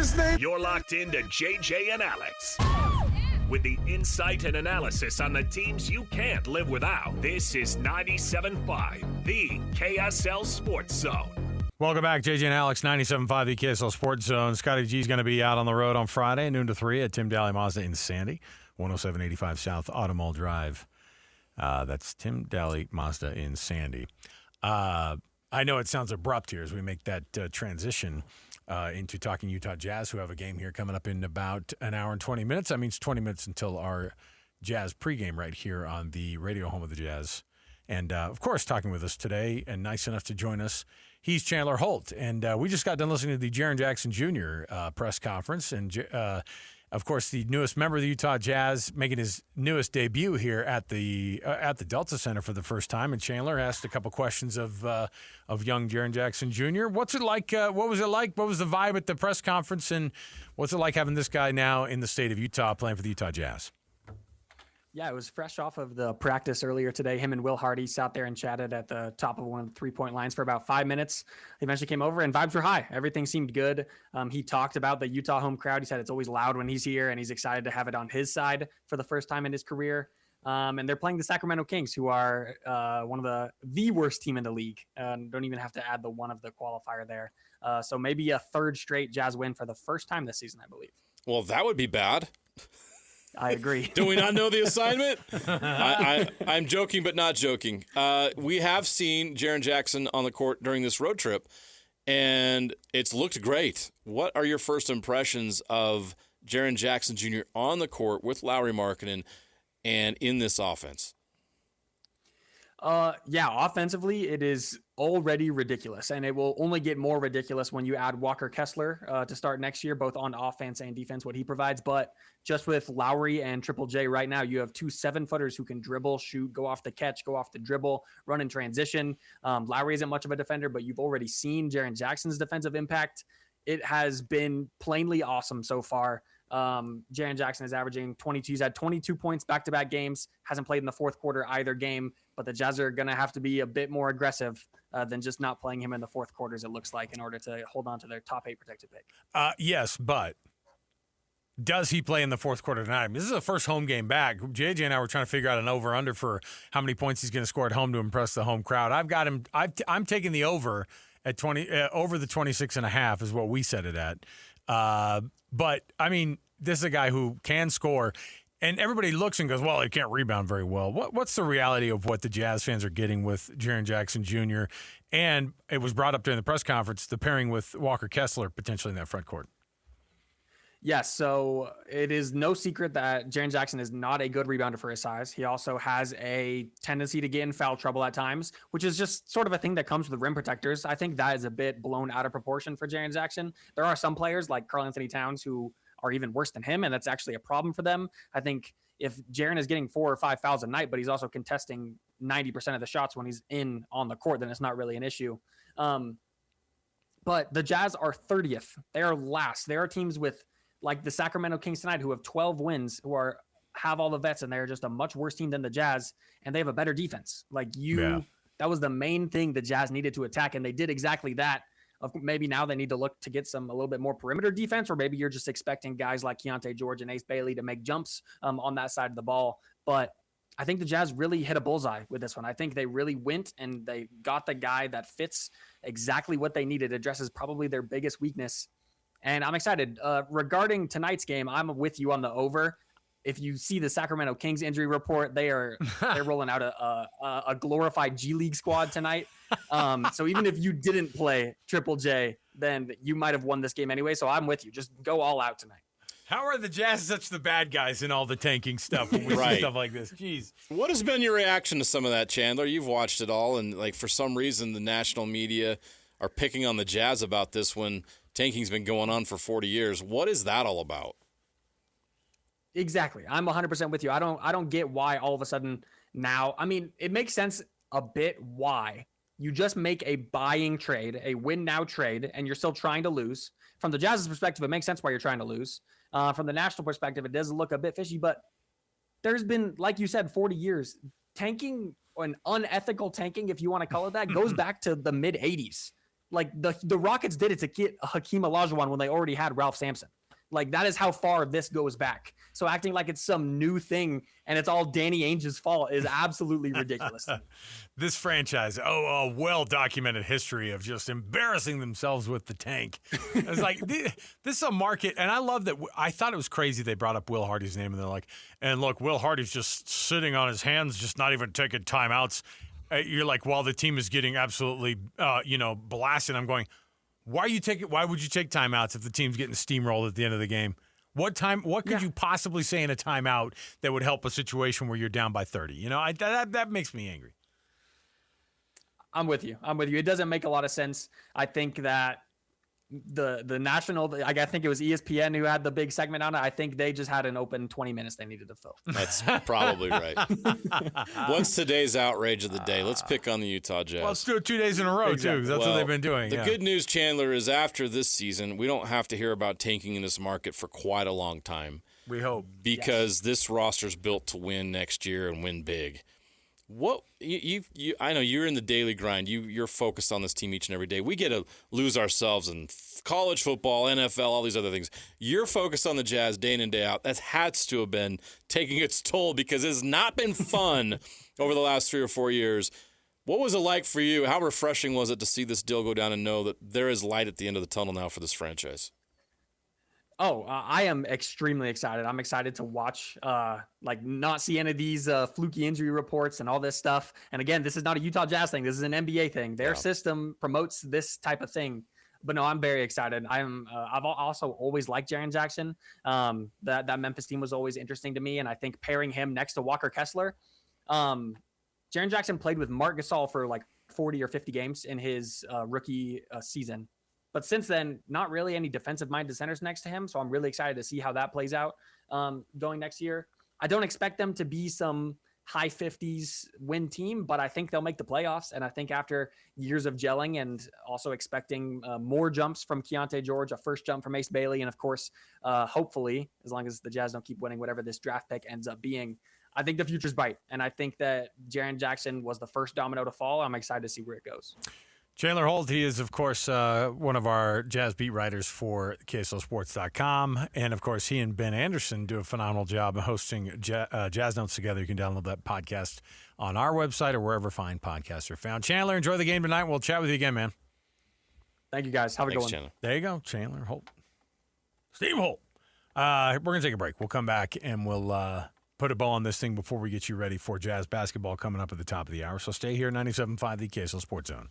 his name? You're locked into JJ and Alex. With the insight and analysis on the teams you can't live without. This is 97.5, the KSL Sports Zone. Welcome back, JJ and Alex, 97.5, the KSL Sports Zone. Scotty G's going to be out on the road on Friday, noon to 3 at Tim Daly Mazda in Sandy, 10785 South Automall Drive. That's Tim Daly Mazda in Sandy. I know it sounds abrupt here as we make that transition into talking Utah Jazz, who have a game here coming up in about an hour and 20 minutes. That means 20 minutes until our Jazz pregame right here on the radio home of the Jazz. And, of course, talking with us today and nice enough to join us, he's Chandler Holt. And we just got done listening to the Jaren Jackson Jr. Press conference. And, of course, the newest member of the Utah Jazz making his newest debut here at the Delta Center for the first time. And Chandler asked a couple questions of young Jaren Jackson Jr. What's it like? What was it like? What was the vibe at the press conference? And what's it like having this guy now in the state of Utah playing for the Utah Jazz? Yeah, it was fresh off of the practice earlier today. Him and Will Hardy sat there and chatted at the top of one of the three-point lines for about 5 minutes. He eventually came over and vibes were high. Everything seemed good. He talked about the Utah home crowd. He said it's always loud when he's here, and he's excited to have it on his side for the first time in his career. And they're playing the Sacramento Kings, who are one of the worst team in the league. Don't even have to add the one of the qualifier there. So maybe a third straight Jazz win for the first time this season, I believe. Well, that would be bad. I agree. Do we not know the assignment? I'm joking, but not joking. We have seen Jaren Jackson on the court during this road trip, and it's looked great. What are your first impressions of Jaren Jackson Jr. on the court with Lauri Markkanen and in this offense? Offensively, it is already ridiculous, and it will only get more ridiculous when you add Walker Kessler to start next year, both on offense and defense, what he provides. But just with Lauri and Triple J right now, you have two 7-footers who can dribble, shoot, go off the catch, go off the dribble, run in transition. Lauri isn't much of a defender, but you've already seen Jaren Jackson's defensive impact. It has been plainly awesome so far. Jaren Jackson is averaging 22. He's had 22 points back-to-back games. Hasn't played in the fourth quarter either game, but the Jazz are going to have to be a bit more aggressive than just not playing him in the fourth quarters, it looks like, in order to hold on to their top 8 protected pick. Yes, but does he play in the fourth quarter tonight? I mean, this is the first home game back. JJ and I were trying to figure out an over-under for how many points he's going to score at home to impress the home crowd. I've got him. I'm taking the over at 20 over the 26.5 is what we set it at. But I mean, this is a guy who can score, and everybody looks and goes, "Well, he can't rebound very well." What's the reality of what the Jazz fans are getting with Jaren Jackson Jr.? And it was brought up during the press conference, the pairing with Walker Kessler potentially in that front court. Yes, so it is no secret that Jaren Jackson is not a good rebounder for his size. He also has a tendency to get in foul trouble at times, which is just sort of a thing that comes with rim protectors. I think that is a bit blown out of proportion for Jaren Jackson. There are some players like Karl-Anthony Towns who are even worse than him, and that's actually a problem for them. I think if Jaren is getting 4 or 5 fouls a night, but he's also contesting 90% of the shots when he's in on the court, then it's not really an issue. But the Jazz are 30th. They are last. There are teams with like the Sacramento Kings tonight, who have 12 wins, who have all the vets, and they're just a much worse team than the Jazz, and they have a better defense. That was the main thing the Jazz needed to attack, and they did exactly that. Maybe now they need to look to get a little bit more perimeter defense, or maybe you're just expecting guys like Keontae George and Ace Bailey to make jumps on that side of the ball. But I think the Jazz really hit a bullseye with this one. I think they really went and they got the guy that fits exactly what they needed, addresses probably their biggest weakness. And I'm excited. Regarding tonight's game, I'm with you on the over. If you see the Sacramento Kings injury report, they're rolling out a glorified G League squad tonight. So even if you didn't play Triple J, then you might have won this game anyway. So I'm with you. Just go all out tonight. How are the Jazz such the bad guys in all the tanking stuff when we see stuff like this? Jeez. What has been your reaction to some of that, Chandler? You've watched it all, and like for some reason the national media are picking on the Jazz about this when tanking's been going on for 40 years. What is that all about? Exactly. I'm 100% with you. I don't get why all of a sudden now. I mean, it makes sense a bit why you just make a buying trade, a win now trade, and you're still trying to lose. From the Jazz's perspective, it makes sense why you're trying to lose. From the national perspective, it does look a bit fishy, but there's been, like you said, 40 years. Tanking, and unethical tanking, if you want to call it that, goes back to the mid-'80s. Like the Rockets did it to get Hakeem Olajuwon when they already had Ralph Sampson. Like that is how far this goes back. So acting like it's some new thing and it's all Danny Ainge's fault is absolutely ridiculous. This franchise, a well-documented history of just embarrassing themselves with the tank. It's like, this is a market, and I love that. I thought it was crazy they brought up Will Hardy's name, and they're like, and look, Will Hardy's just sitting on his hands, just not even taking timeouts. You're like, while the team is getting absolutely, blasted, I'm going, why would you take timeouts if the team's getting steamrolled at the end of the game? What could you possibly say in a timeout that would help a situation where you're down by 30? That makes me angry. I'm with you. It doesn't make a lot of sense. I think that the national, I think it was ESPN who had the big segment on it. I think they just had an open 20 minutes they needed to fill. That's probably right. What's today's outrage of the day? Let's pick on the Utah Jazz. Well, let's do it 2 days in a row, too. That's what they've been doing. The good news, Chandler, is after this season, we don't have to hear about tanking in this market for quite a long time. We hope. Because this roster's built to win next year and win big. What you I know you're in the daily grind. You're focused on this team each and every day. We get to lose ourselves in college football, NFL, all these other things. You're focused on the Jazz day in and day out. That has to have been taking its toll because it's not been fun over the last 3 or 4 years. What was it like for you? How refreshing was it to see this deal go down and know that there is light at the end of the tunnel now for this franchise? I am extremely excited. I'm excited to watch, not see any of these fluky injury reports and all this stuff. And again, this is not a Utah Jazz thing. This is an NBA thing. Their system promotes this type of thing. But no, I'm very excited. I've also always liked Jaren Jackson. That Memphis team was always interesting to me. And I think pairing him next to Walker Kessler, Jaren Jackson played with Marc Gasol for like 40 or 50 games in his rookie season. But since then, not really any defensive-minded centers next to him. So I'm really excited to see how that plays out going next year. I don't expect them to be some high 50s win team, but I think they'll make the playoffs. And I think after years of gelling and also expecting more jumps from Keontae George, a first jump from Ace Bailey, and of course, hopefully, as long as the Jazz don't keep winning whatever this draft pick ends up being, I think the future's bright. And I think that Jaren Jackson was the first domino to fall. I'm excited to see where it goes. Chandler Holt, he is, of course, one of our Jazz beat writers for KSLSports.com. And, of course, he and Ben Anderson do a phenomenal job of hosting Jazz Notes together. You can download that podcast on our website or wherever fine podcasts are found. Chandler, enjoy the game tonight. We'll chat with you again, man. Thank you, guys. Have a good one. Chandler. There you go, Chandler Holt. Steve Holt. We're going to take a break. We'll come back and we'll put a bow on this thing before we get you ready for Jazz basketball coming up at the top of the hour. So stay here, 97.5, the KSL Sports Zone.